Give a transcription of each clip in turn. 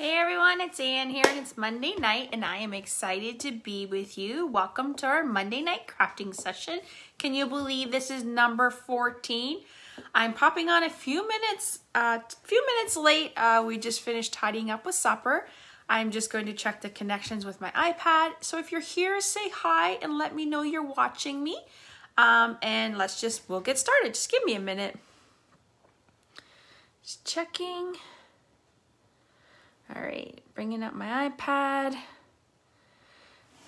Hey everyone, it's Ann here and it's Monday night and I am excited to be with you. Welcome to our Monday night crafting session. Can you believe this is number 14? I'm popping on a few minutes late. We just finished tidying up with supper. I'm just going to check the connections with my iPad. So if you're here, say hi and let me know you're watching me. And we'll get started. Just give me a minute. Just checking. All right, bringing up my iPad.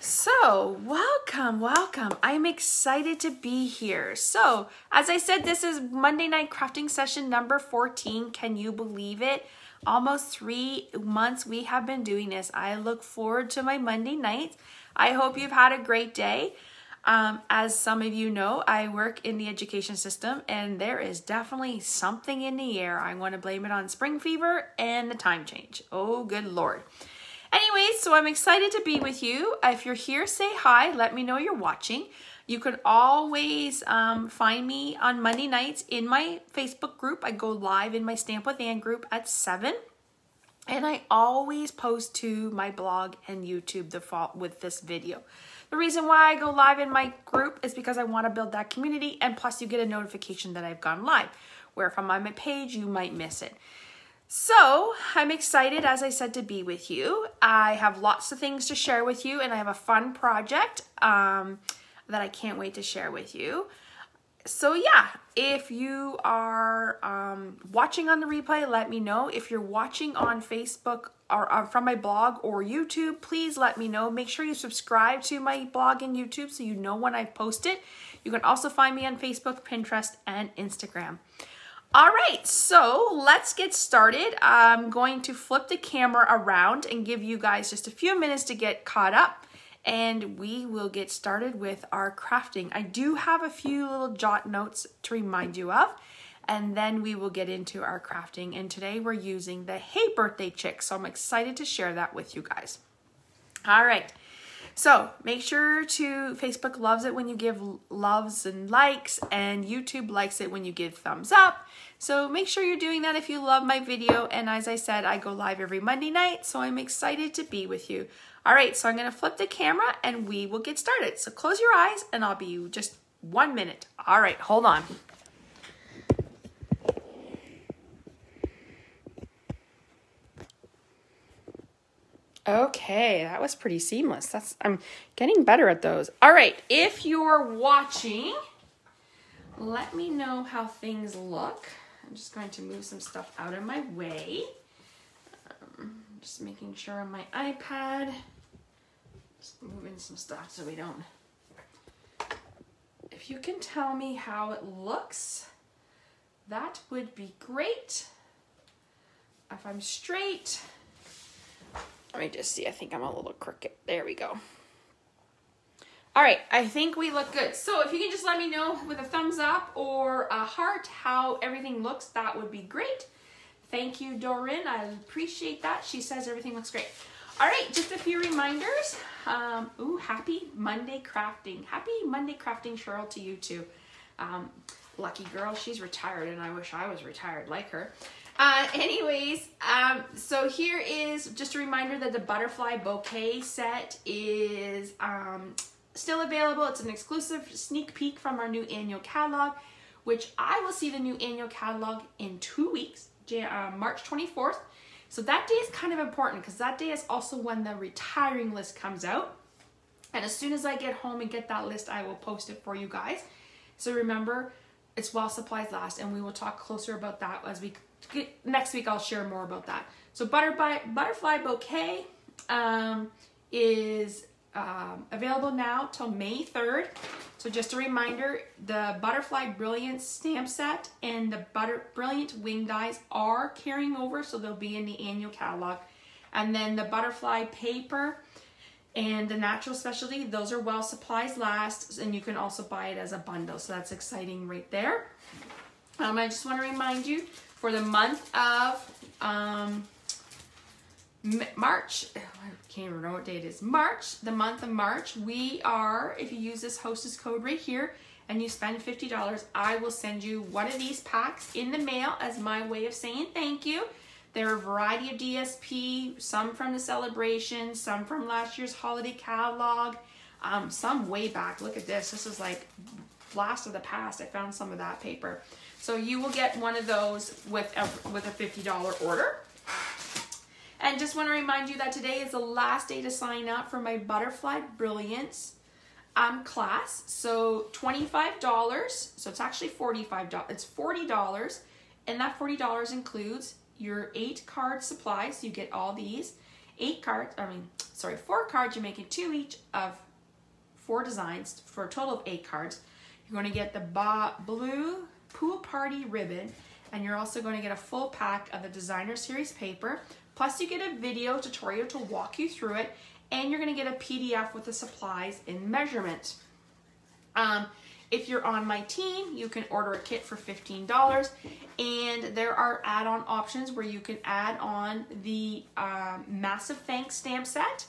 So, welcome. I'm excited to be here. So, as I said, this is Monday night crafting session number 14. Can you believe it? Almost 3 months we have been doing this. I look forward to my Monday nights. I hope you've had a great day. As some of you know, I work in the education system and there is definitely something in the air. I want to blame it on spring fever and the time change. Oh, good Lord. Anyways, so I'm excited to be with you. If you're here, say hi. Let me know you're watching. You can always find me on Monday nights in my Facebook group. I go live in my Stamp with Ann group at 7. And I always post to my blog and YouTube with this video. The reason why I go live in my group is because I want to build that community, and plus you get a notification that I've gone live, where if I'm on my page, you might miss it. So I'm excited, as I said, to be with you. I have lots of things to share with you, and I have a fun project that I can't wait to share with you. So yeah, if you are watching on the replay, let me know. If you're watching on Facebook or from my blog or YouTube, please let me know. Make sure you subscribe to my blog and YouTube so you know when I've posted. You can also find me on Facebook, Pinterest, and Instagram. All right, so let's get started. I'm going to flip the camera around and give you guys just a few minutes to get caught up. And we will get started with our crafting. I do have a few little jot notes to remind you of, and then we will get into our crafting. And today we're using the Hey Birthday Chick, so I'm excited to share that with you guys. All right, so make sure Facebook loves it when you give loves and likes, and YouTube likes it when you give thumbs up. So make sure you're doing that if you love my video. And as I said, I go live every Monday night, so I'm excited to be with you. All right, so I'm gonna flip the camera and we will get started. So close your eyes and I'll be just 1 minute. All right, hold on. Okay, that was pretty seamless. I'm getting better at those. All right, if you're watching, let me know how things look. I'm just going to move some stuff out of my way. Just making sure on my iPad. Just moving some stuff so we don't. If you can tell me how it looks, that would be great. If I'm straight, let me just see. I think I'm a little crooked. There we go. All right, I think we look good. So if you can just let me know with a thumbs up or a heart how everything looks, that would be great. Thank you, Doreen. I appreciate that. She says everything looks great. All right, just a few reminders. Happy Monday crafting. Happy Monday crafting, Cheryl, to you too. Lucky girl, she's retired and I wish I was retired like her. So here is just a reminder that the butterfly bouquet set is still available. It's an exclusive sneak peek from our new annual catalog, which I will see the new annual catalog in 2 weeks, March 24th. So that day is kind of important because that day is also when the retiring list comes out. And as soon as I get home and get that list, I will post it for you guys. So remember, it's while supplies last, and we will talk closer about that as we get, next week. I'll share more about that. So butterfly bouquet is available now till May 3rd. So just a reminder, the Butterfly Brilliant stamp set and the Brilliant wing dies are carrying over, so they'll be in the annual catalog. And then the butterfly paper and the natural specialty, those are while supplies last, and you can also buy it as a bundle. So that's exciting right there. I just want to remind you, for the month of March, I can't even remember what day it is. March, the month of March, we are, if you use this hostess code right here and you spend $50, I will send you one of these packs in the mail as my way of saying thank you. There are a variety of DSP, some from the celebration, some from last year's holiday catalog, some way back. Look at this. This is like blast of the past. I found some of that paper. So you will get one of those with a $50 order. And just want to remind you that today is the last day to sign up for my Butterfly Brilliance class. So $25, so it's actually $45. It's $40, and that $40 includes your 8 card supplies. You get all these 4 cards. You're making 2 each of 4 designs for a total of 8 cards. You're going to get the blue Pool Party ribbon, and you're also going to get a full pack of the Designer Series paper. Plus you get a video tutorial to walk you through it, and you're going to get a PDF with the supplies and measurement. If you're on my team, you can order a kit for $15, and there are add-on options where you can add on the Massive Thanks stamp set,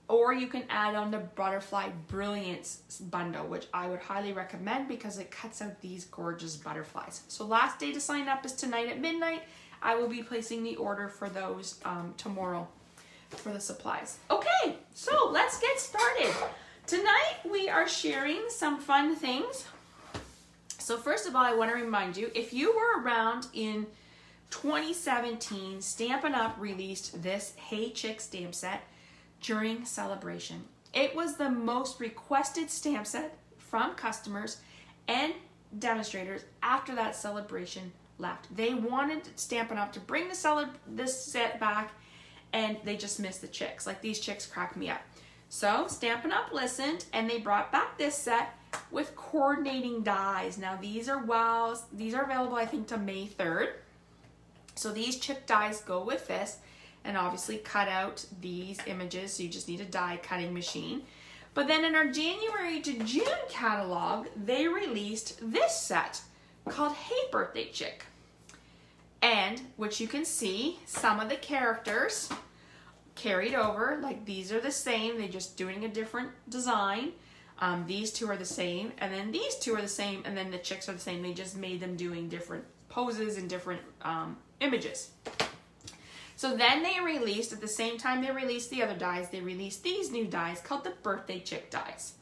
or you can add on the Butterfly Brilliance bundle, which I would highly recommend because it cuts out these gorgeous butterflies. So last day to sign up is tonight at midnight. I will be placing the order for those tomorrow for the supplies. Okay, so let's get started. Tonight we are sharing some fun things. So first of all, I want to remind you, if you were around in 2017, Stampin' Up! Released this Hey Chick stamp set during celebration. It was the most requested stamp set from customers and demonstrators after that celebration left. They wanted Stampin' Up! To bring this set back, and they just missed the chicks. Like, these chicks crack me up. So Stampin' Up! Listened, and they brought back this set with coordinating dies. Now these are wows. These are available, I think, to May 3rd. So these chick dies go with this, and obviously cut out these images. So you just need a die cutting machine. But then in our January to June catalog, they released this set called Hey Birthday Chick, and which you can see some of the characters carried over. Like, these are the same, they're just doing a different design. These two are the same, and then these two are the same, and then the chicks are the same. They just made them doing different poses and different images. So then they released, at the same time they released the other dies, they released these new dies called the Birthday Chick dies.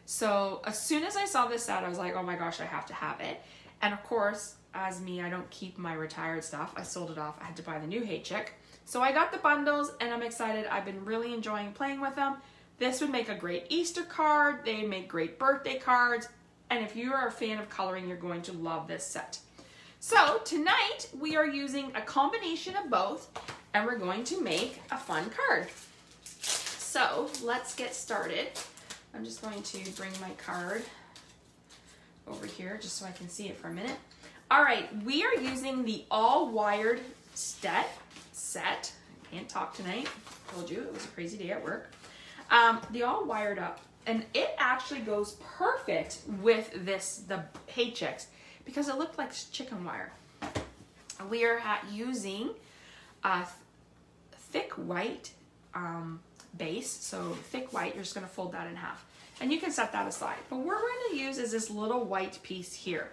So as soon as I saw this set, I was like, oh my gosh, I have to have it. And of course, as me, I don't keep my retired stuff. I sold it off. I had to buy the new Hey Chick. So I got the bundles, and I'm excited. I've been really enjoying playing with them. This would make a great Easter card. They make great birthday cards. And if you are a fan of coloring, you're going to love this set. So tonight, we are using a combination of both, and we're going to make a fun card. So let's get started. I'm just going to bring my card over here just so I can see it for a minute. All right, we are using the all-wired set. I can't talk tonight. I told you it was a crazy day at work. The all wired up, and it actually goes perfect with the Hey Chicks because it looked like chicken wire. We are using a thick white base, so thick white. You're just going to fold that in half, and you can set that aside. But what we're going to use is this little white piece here.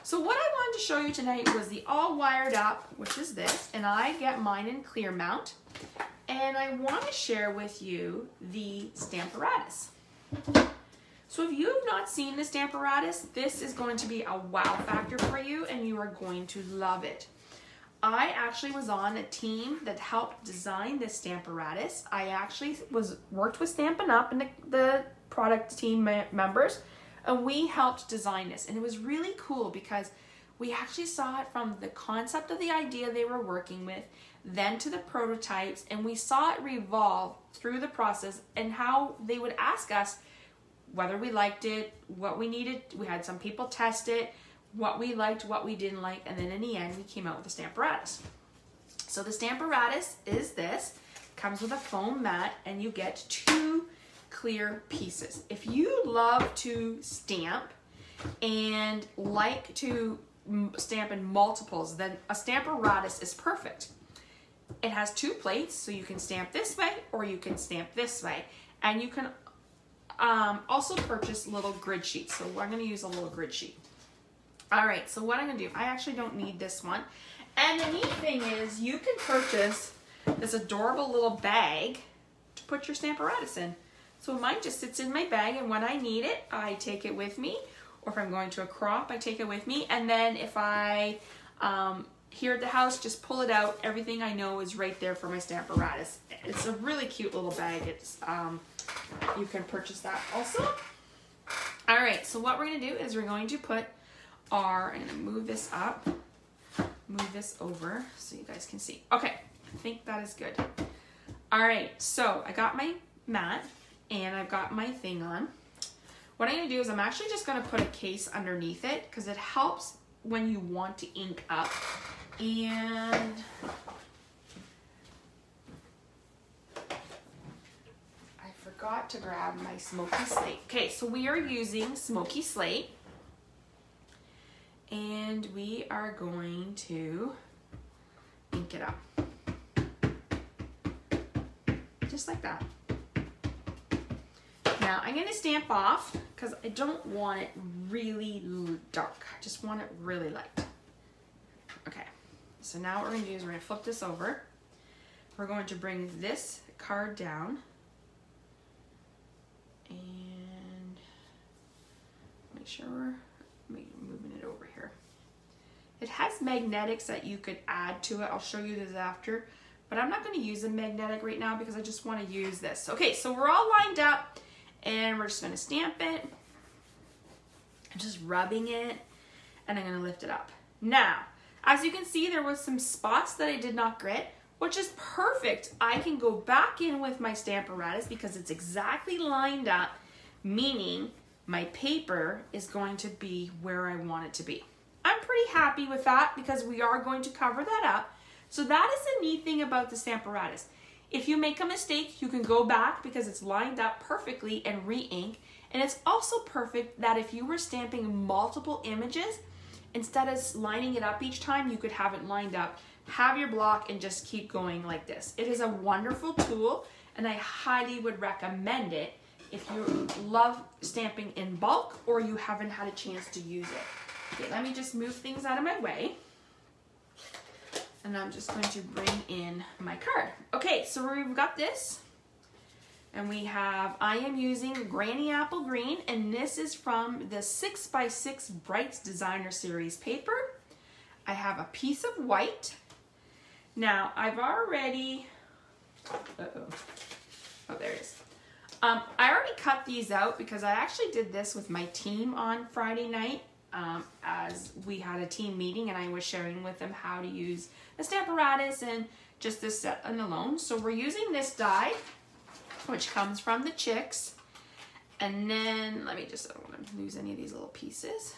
So what I wanted to show you tonight was the all wired up, which is this, and I get mine in clear mount, and I want to share with you the Stamparatus. So if you have not seen the Stamparatus, this is going to be a wow factor for you, and you are going to love it. I actually was on a team that helped design this Stamparatus. I actually worked with Stampin' Up! And the product team members, and we helped design this, and it was really cool because we actually saw it from the concept of the idea they were working with, then to the prototypes, and we saw it revolve through the process and how they would ask us whether we liked it, what we needed. We had some people test it, what we liked, what we didn't like, and then in the end we came out with the Stamparatus. So the Stamparatus is this, comes with a foam mat, and you get 2 clear pieces. If you love to stamp and like to stamp in multiples, then a Stamparatus is perfect. It has 2 plates, so you can stamp this way or you can stamp this way, and you can also purchase little grid sheets. So I'm going to use a little grid sheet. All right, so what I'm going to do, I actually don't need this one, And the neat thing is you can purchase this adorable little bag to put your Stamparatus in. So mine just sits in my bag, and when I need it, I take it with me. Or if I'm going to a crop, I take it with me. And then if I, here at the house, just pull it out. Everything I know is right there for my Stamparatus. It's a really cute little bag. It's, you can purchase that also. All right, so what we're gonna do is we're going to put our, I'm gonna move this up, move this over so you guys can see. Okay, I think that is good. All right, so I got my mat and I've got my thing on. What I'm gonna do is I'm actually just gonna put a case underneath it because it helps when you want to ink up. And I forgot to grab my Smoky Slate. Okay, so we are using Smoky Slate. And we are going to ink it up. Just like that. Now I'm going to stamp off because I don't want it really dark. I just want it really light. Okay, so now what we're going to do is we're going to flip this over. We're going to bring this card down. And make sure we're moving it over here. It has magnetics that you could add to it. I'll show you this after, but I'm not going to use a magnetic right now because I just want to use this. Okay, so we're all lined up and we're just going to stamp it. I'm just rubbing it and I'm going to lift it up. Now, as you can see, there was some spots that I did not grit, which is perfect. I can go back in with my Stamparatus because it's exactly lined up, meaning my paper is going to be where I want it to be. I'm pretty happy with that because we are going to cover that up. So that is the neat thing about the Stamparatus. If you make a mistake, you can go back because it's lined up perfectly and re-ink. And it's also perfect that if you were stamping multiple images, instead of lining it up each time, you could have it lined up, have your block, and just keep going like this. It is a wonderful tool, and I highly would recommend it if you love stamping in bulk or you haven't had a chance to use it. Okay, let me just move things out of my way. And I'm just going to bring in my card. Okay, so we've got this. And we have, I am using Granny Apple Green, and this is from the 6x6 Brights Designer Series paper. I have a piece of white. Now, I've already, oh, there it is. I already cut these out because I actually did this with my team on Friday night as we had a team meeting and I was sharing with them how to use the Stamparatus and just this set alone. So we're using this die, which comes from the Chicks. And then, let me just, I don't want to lose any of these little pieces.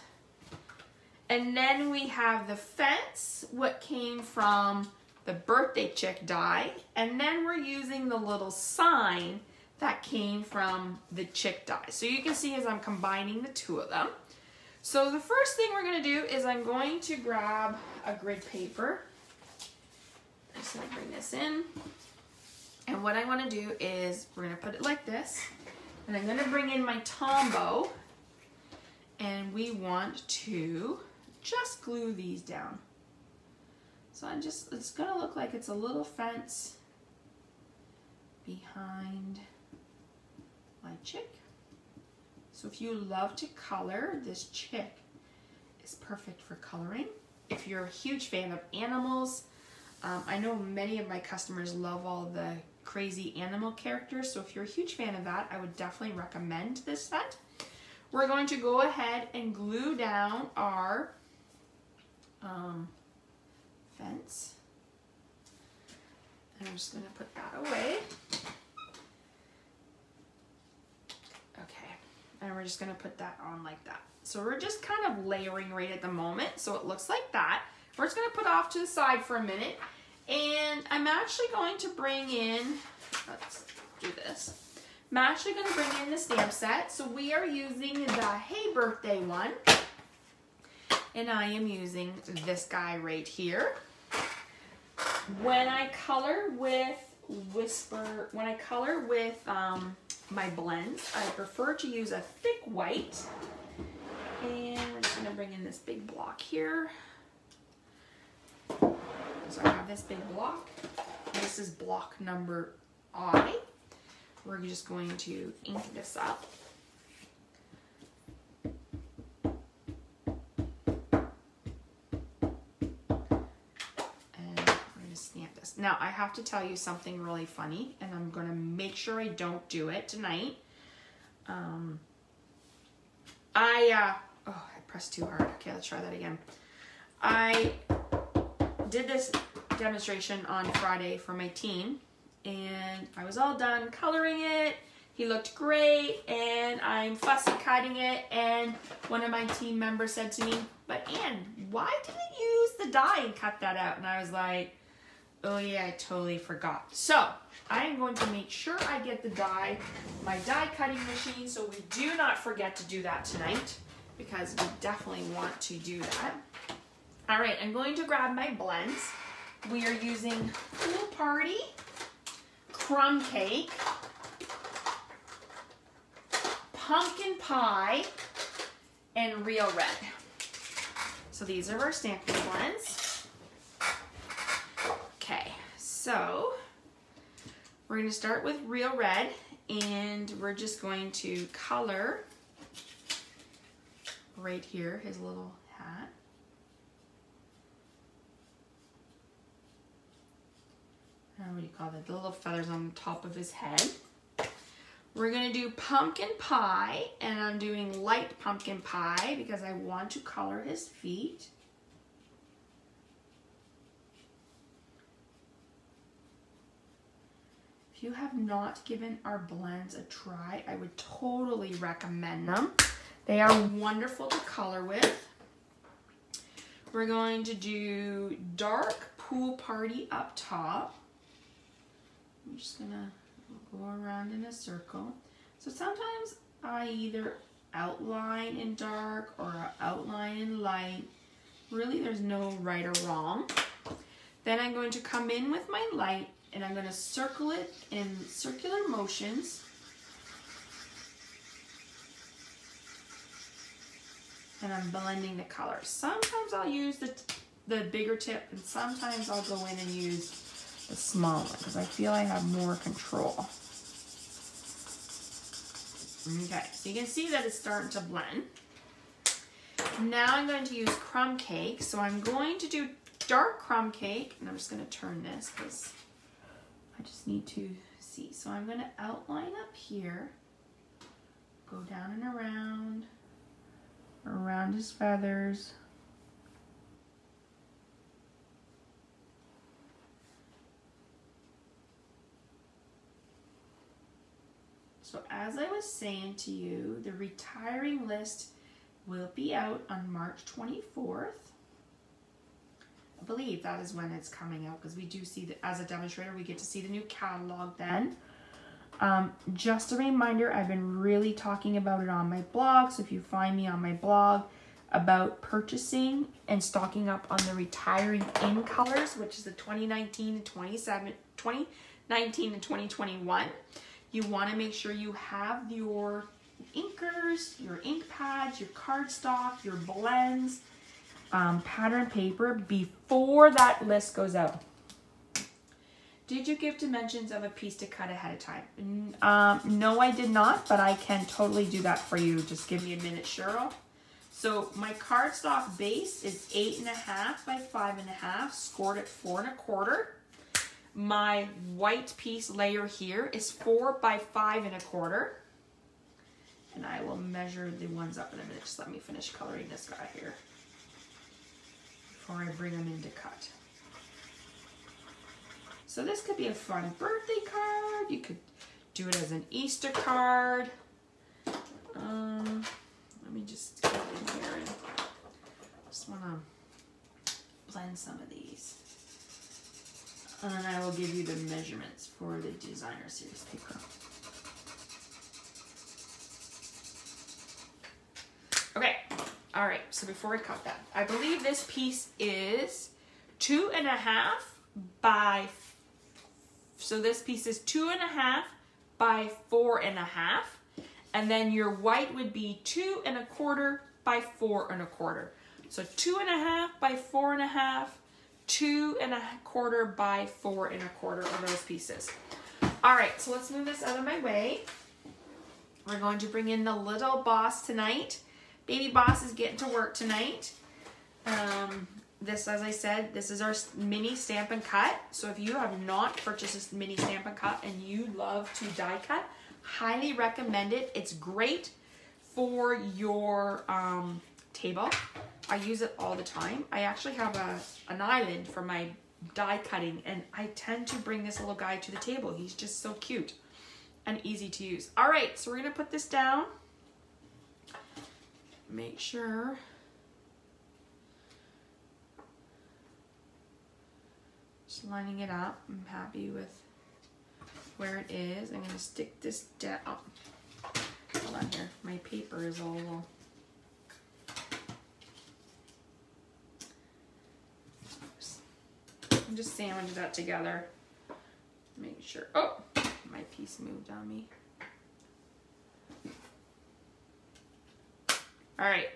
And then we have the fence, what came from the Birthday Chick die. And then we're using the little sign that came from the Chick die. So you can see as I'm combining the two of them. So the first thing we're going to do is I'm going to grab a grid paper. I'm just going to bring this in. And what I want to do is we're going to put it like this. And I'm going to bring in my Tombow. And we want to just glue these down. So it's going to look like it's a little fence behind my chick. So if you love to color, this chick is perfect for coloring. If you're a huge fan of animals, I know many of my customers love all the crazy animal characters, so if you're a huge fan of that, I would definitely recommend this set. We're going to go ahead and glue down our fence. And I'm just going to put that away. Okay, and we're just going to put that on like that. So we're just kind of layering right at the moment, so it looks like that. We're just going to put off to the side for a minute. And I'm actually going to bring in, let's do this. I'm actually going to bring in the stamp set. So we are using the Hey Birthday one. And I am using this guy right here. When I color with my blends, I prefer to use a thick white. And we're just going to bring in this big block here. So I have this big block. This is block number I. We're just going to ink this up. Now, I have to tell you something really funny, and I'm going to make sure I don't do it tonight. I pressed too hard. Okay, let's try that again. I did this demonstration on Friday for my team, and I was all done coloring it. He looked great, and I'm fussy cutting it, and one of my team members said to me, "But Anne, why didn't you use the die and cut that out?" And I was like, oh yeah, I totally forgot. So I am going to make sure I get the die, my die cutting machine, so we do not forget to do that tonight, because we definitely want to do that. All right, I'm going to grab my blends. We are using Pool Party, Crumb Cake, Pumpkin Pie, and Real Red. So these are our Stampin' blends. Okay, so we're going to start with Real Red, and we're just going to color right here his little hat. What do you call that? The little feathers on top of his head. We're going to do Pumpkin Pie, and I'm doing light Pumpkin Pie because I want to color his feet. If you have not given our blends a try, I would totally recommend them. They are wonderful to color with. We're going to do dark Pool Party up top. I'm just gonna go around in a circle. So sometimes I either outline in dark or outline in light. Really, there's no right or wrong. Then I'm going to come in with my light, and I'm going to circle it in circular motions. And I'm blending the colors. Sometimes I'll use the bigger tip, and sometimes I'll go in and use the small one because I feel I have more control. Okay, so you can see that it's starting to blend. Now I'm going to use Crumb Cake. So I'm going to do dark Crumb Cake, and I'm just going to turn this because I just need to see. So I'm going to outline up here, go down and around his feathers. So as I was saying to you, the retiring list will be out on March 24th. I believe that is when it's coming out, because we do see that as a demonstrator, we get to see the new catalog then. Just a reminder, I've been really talking about it on my blog. So if you find me on my blog about purchasing and stocking up on the retiring in colors, which is the 2019 and 2019 and 2021, you want to make sure you have your inkers, your ink pads, your cardstock, your blends, pattern paper before that list goes out. Did you give dimensions of a piece to cut ahead of time? No, I did not, but I can totally do that for you. Just give me a minute, Cheryl. So my cardstock base is 8.5 by 5.5, scored at 4 1/4. My white piece layer here is 4 by 5 1/4. And I will measure the ones up in a minute. Just let me finish coloring this guy here before I bring them into cut. So this could be a fun birthday card. You could do it as an Easter card. Let me just get in here and just want to blend some of these. And then I will give you the measurements for the designer series paper. Okay, all right, so before I cut that, I believe this piece is 2.5 by, so this piece is 2.5 by 4.5, and then your white would be 2 1/4 by 4 1/4. So 2.5 by 4.5, 2¼ by 4¼ of those pieces. All right, so let's move this out of my way. We're going to bring in the little boss tonight. Baby boss is getting to work tonight. This, as I said, this is our mini Stampin' Cut. So if you have not purchased this mini Stampin' Cut and you love to die cut, highly recommend it. It's great for your table. I use it all the time. I actually have an island for my die cutting, and I tend to bring this little guy to the table. He's just so cute and easy to use. All right, so we're gonna put this down. Make sure just lining it up. I'm happy with where it is. I'm gonna stick this down. Oh, hold on here. My paper is all little. I'm just sandwich that together. Make sure. Oh, my piece moved on me. All right.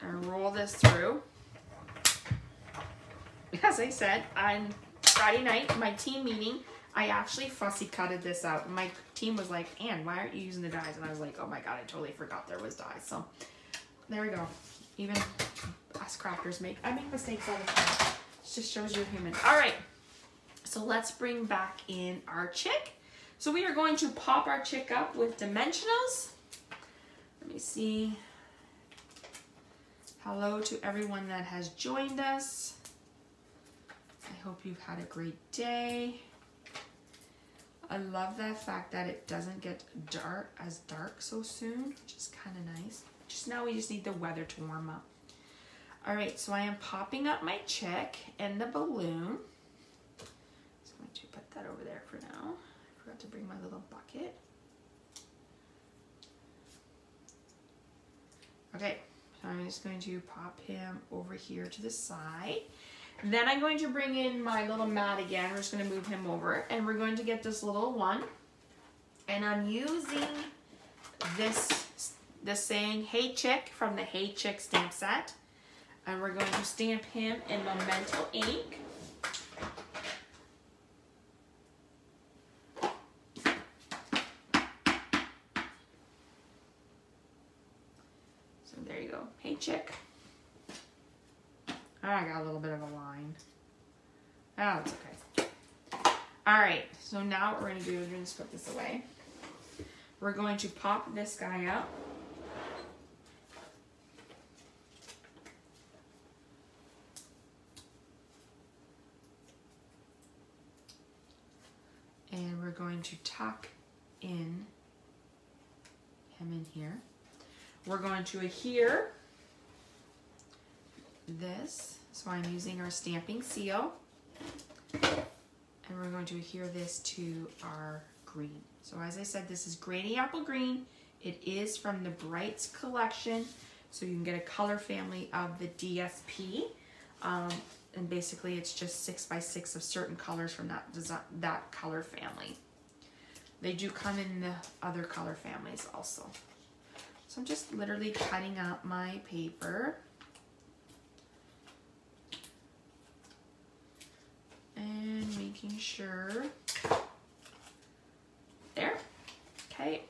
And roll this through. As I said, on Friday night, my team meeting, I actually fussy cutted this out. My team was like, Ann, why aren't you using the dies? And I was like, oh my God, I totally forgot there was dies. So there we go. Even us crafters I make mistakes all the time. It just shows you're human. All right, so let's bring back in our chick. So we are going to pop our chick up with dimensionals. Let me see. Hello to everyone that has joined us. I hope you've had a great day. I love the fact that it doesn't get dark so soon, which is kind of nice. We just need the weather to warm up. All right, so I am popping up my chick and the balloon. Just going to put that over there for now. I forgot to bring my little bucket. Okay, so I'm just going to pop him over here to the side. Then I'm going to bring in my little mat again. We're just going to move him over, and we're going to get this little one. And I'm using the saying Hey Chick from the Hey Chick stamp set. And we're going to stamp him in Memento ink. So there you go. Hey Chick. Oh, I got a little bit of a line. Oh, it's okay. All right, so now what we're gonna do is we're gonna just put this away. We're going to pop this guy up. And we're going to tuck in him in here. We're going to adhere this. So I'm using our stamping seal. And we're going to adhere this to our green. So as I said, this is Grady Apple Green. It is from the Brights collection. So you can get a color family of the DSP. And basically it's just 6 by 6 of certain colors from that color family. They do come in the other color families also. So I'm just literally cutting up my paper. And making sure. There. Okay.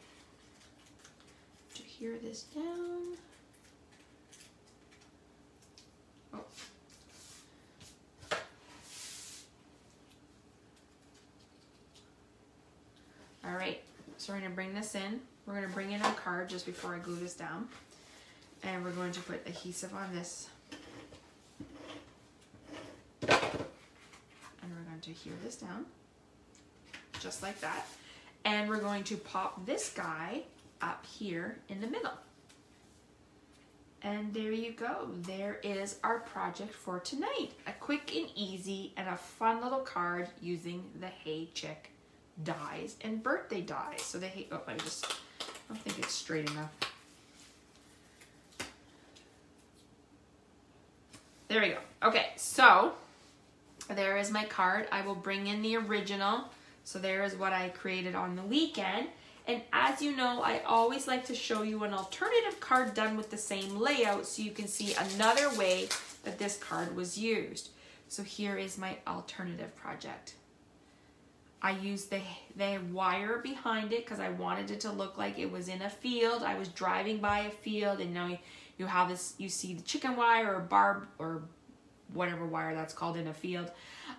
To adhere this down. Oh. All right, so we're gonna bring this in. We're gonna bring in our card just before I glue this down. And we're going to put adhesive on this. And we're going to adhere this down, just like that. And we're going to pop this guy up here in the middle. And there you go. There is our project for tonight. A quick and easy and a fun little card using the Hey Chick dies and birthday dies. So they hate, oh, I don't think it's straight enough. There we go. Okay, so there is my card. I will bring in the original. So there is what I created on the weekend. And as you know, I always like to show you an alternative card done with the same layout so you can see another way that this card was used. So here is my alternative project. I used the wire behind it because I wanted it to look like it was in a field. I was driving by a field, and now you have this, you see the chicken wire or barb or whatever wire that's called in a field.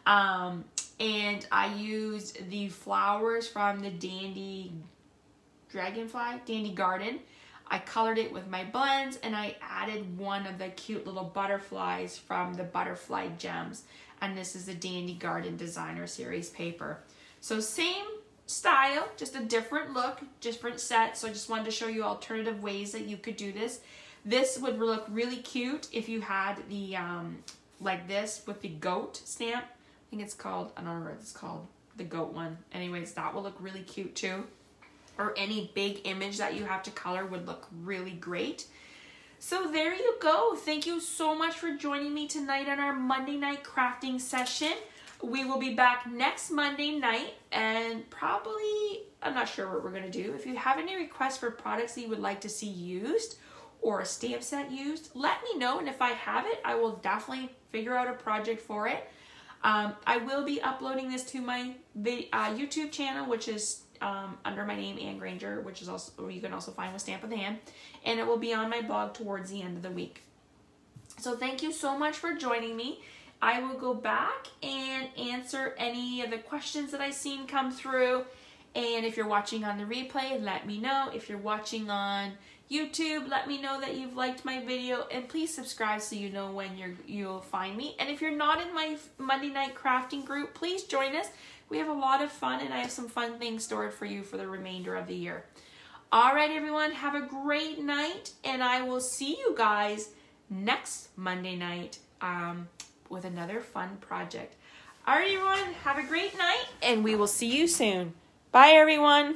And I used the flowers from the Dandy Garden. I colored it with my blends, and I added one of the cute little butterflies from the Butterfly Gems. And this is the Dandy Garden Designer Series paper. So same style, just a different look, different set. So I just wanted to show you alternative ways that you could do this. This would look really cute if you had the, like this with the goat stamp. I think it's called, I don't know what it's called, the goat one. Anyways, that will look really cute too. Or any big image that you have to color would look really great. So there you go. Thank you so much for joining me tonight on our Monday night crafting session. We will be back next Monday night, and probably, I'm not sure what we're going to do. If you have any requests for products that you would like to see used or a stamp set used, let me know, and if I have it, I will definitely figure out a project for it. I will be uploading this to my YouTube channel, which is under my name, Ann Granger, which is also, or you can also find with Stamp with Ann, and it will be on my blog towards the end of the week. So thank you so much for joining me. I will go back and answer any of the questions that I've seen come through, and if you're watching on the replay, let me know. If you're watching on YouTube, let me know that you've liked my video, and please subscribe so you know when you'll find me. And if you're not in my Monday night crafting group, please join us. We have a lot of fun, and I have some fun things stored for you for the remainder of the year. All right, everyone, have a great night, and I will see you guys next Monday night with another fun project. All right, everyone, have a great night, and we will see you soon. Bye, everyone.